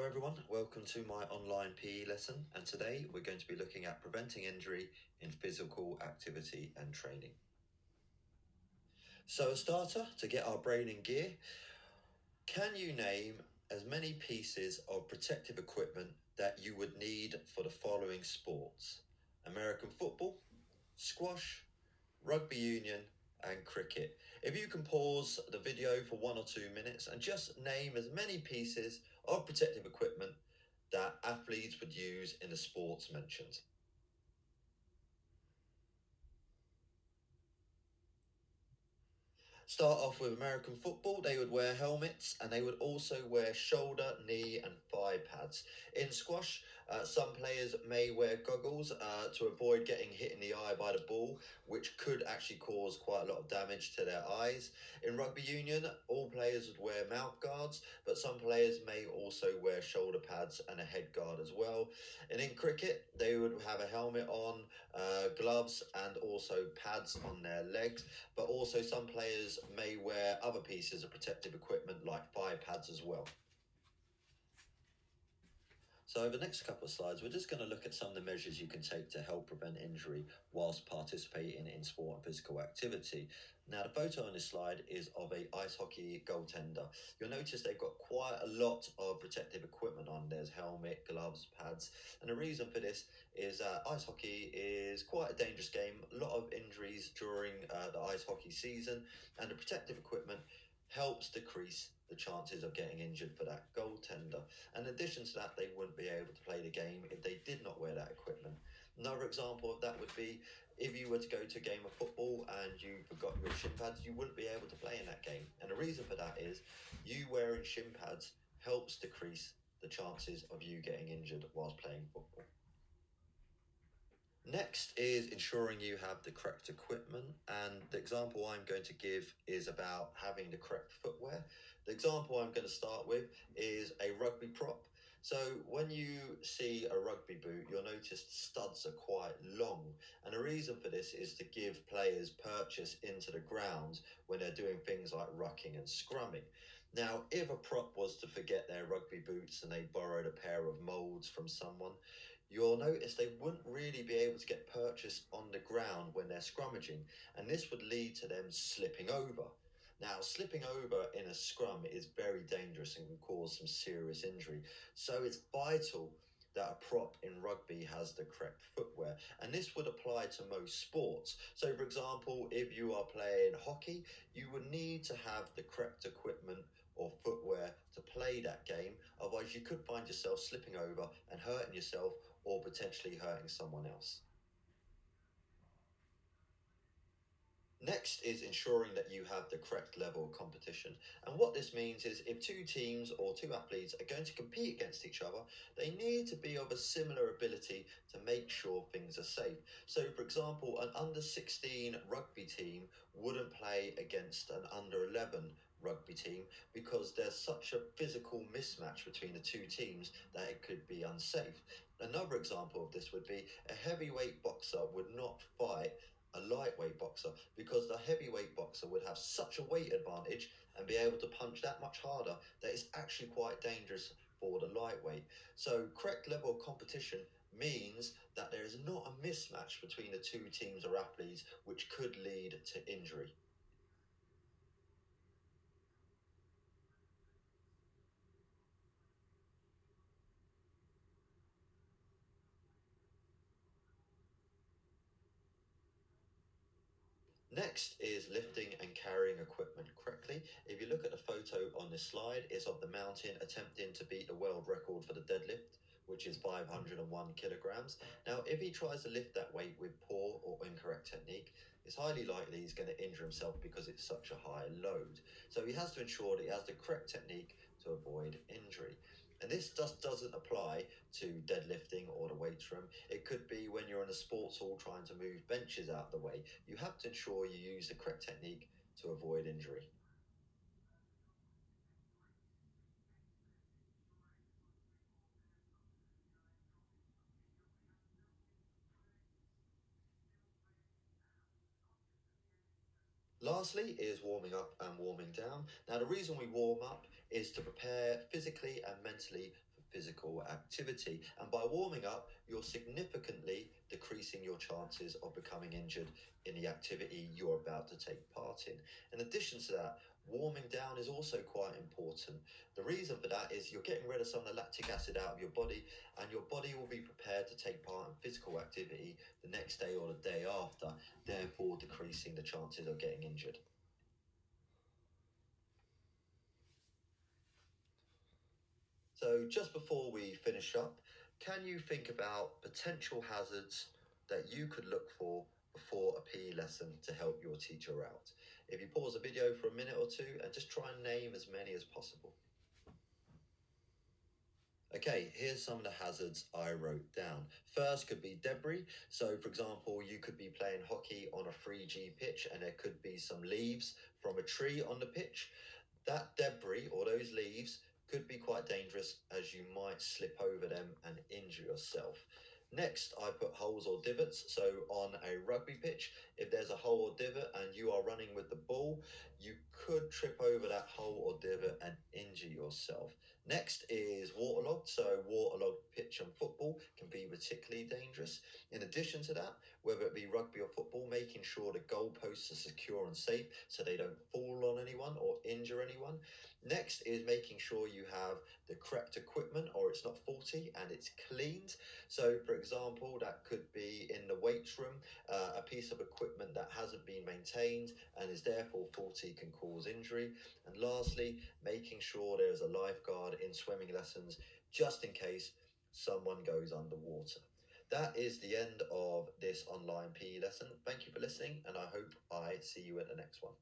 everyone, welcome to my online PE lesson, and today we're going to be looking at preventing injury in physical activity and training. So a starter to get our brain in gear, can you name as many pieces of protective equipment that you would need for the following sports? American football, squash, rugby union and cricket. If you can pause the video for 1 or 2 minutes and just name as many pieces of protective equipment that athletes would use in the sports mentioned. Start off with American football. They would wear helmets and they would also wear shoulder, knee, and thigh pads. In squash, some players may wear goggles to avoid getting hit in the eye by the ball, which could actually cause quite a lot of damage to their eyes. In rugby union, all players would wear mouth guards, but some players may also wear shoulder pads and a head guard as well. And in cricket, they would have a helmet on, gloves, and also pads on their legs. But also some players may wear other pieces of protective equipment like thigh pads as well. So over the next couple of slides, we're just going to look at some of the measures you can take to help prevent injury whilst participating in sport and physical activity. Now, the photo on this slide is of a ice hockey goaltender. You'll notice they've got quite a lot of protective equipment on. There's helmet, gloves, pads. And the reason for this is ice hockey is quite a dangerous game. A lot of injuries during the ice hockey season, and the protective equipment helps decrease the chances of getting injured for that goaltender. And in addition to that, they wouldn't be able to play the game if they did not wear that equipment. Another example of that would be if you were to go to a game of football and you forgot your shin pads, you wouldn't be able to play in that game. And the reason for that is you wearing shin pads helps decrease the chances of you getting injured whilst playing football. Next is ensuring you have the correct equipment, and the example I'm going to give is about having the correct footwear. The example I'm going to start with is a rugby prop. So when you see a rugby boot, you'll notice the studs are quite long, and the reason for this is to give players purchase into the ground when they're doing things like rucking and scrumming. Now, if a prop was to forget their rugby boots and they borrowed a pair of molds from someone, you'll notice they wouldn't really be able to get purchase on the ground when they're scrummaging, and this would lead to them slipping over. Now, slipping over in a scrum is very dangerous and can cause some serious injury, so it's vital that a prop in rugby has the correct footwear, and this would apply to most sports. So, for example, if you are playing hockey, you would need to have the correct equipment or footwear to play that game, otherwise you could find yourself slipping over and hurting yourself or potentially hurting someone else. Next is ensuring that you have the correct level of competition. And what this means is if two teams or two athletes are going to compete against each other, they need to be of a similar ability to make sure things are safe. So, for example, an under 16 rugby team wouldn't play against an under 11 rugby team because there's such a physical mismatch between the two teams that it could be unsafe. Another example of this would be a heavyweight boxer would not fight a lightweight boxer because the heavyweight boxer would have such a weight advantage and be able to punch that much harder that it's actually quite dangerous for the lightweight. So correct level of competition means that there is not a mismatch between the two teams or athletes which could lead to injury. Next is lifting and carrying equipment correctly. If you look at the photo on this slide, it's of the mountain attempting to beat the world record for the deadlift, which is 501 kilograms. Now, if he tries to lift that weight with poor or incorrect technique, it's highly likely he's going to injure himself because it's such a high load. So he has to ensure that he has the correct technique to avoid injury. And this just doesn't apply to deadlifting or the weights room. It could be when you're in a sports hall trying to move benches out of the way. You have to ensure you use the correct technique to avoid injury. Lastly is warming up and warming down. Now, the reason we warm up is to prepare physically and mentally for physical activity. And by warming up, you're significantly decreasing your chances of becoming injured in the activity you're about to take part in. In addition to that, warming down is also quite important. The reason for that is you're getting rid of some of the lactic acid out of your body, and your body will be prepared to take part in physical activity the next day or the day after, therefore decreasing the chances of getting injured. So, just before we finish up, can you think about potential hazards that you could look for before a PE lesson to help your teacher out? If you pause the video for a minute or two and just try and name as many as possible. Okay, here's some of the hazards I wrote down. First could be debris. So, for example, you could be playing hockey on a 3G pitch and there could be some leaves from a tree on the pitch. That debris or those leaves could be quite dangerous as you might slip over them and injure yourself. Next, I put holes or divots. So, on a rugby pitch, if there's a hole or divot and you are running with the ball, you could trip over that hole or divot and injure yourself. Next is waterlogged. So, waterlogged pitch and football can be particularly dangerous. In addition to that, whether it be rugby or football, making sure the goalposts are secure and safe so they don't fall on anyone or injure anyone. Next is making sure you have the correct equipment or it's not faulty and it's cleaned. So, for example, that could be in the weights room, a piece of equipment that hasn't been maintained and is therefore faulty can cause injury. And lastly, making sure there's a lifeguard in swimming lessons just in case someone goes underwater. That is the end of this online PE lesson. Thank you for listening, and I hope I see you at the next one.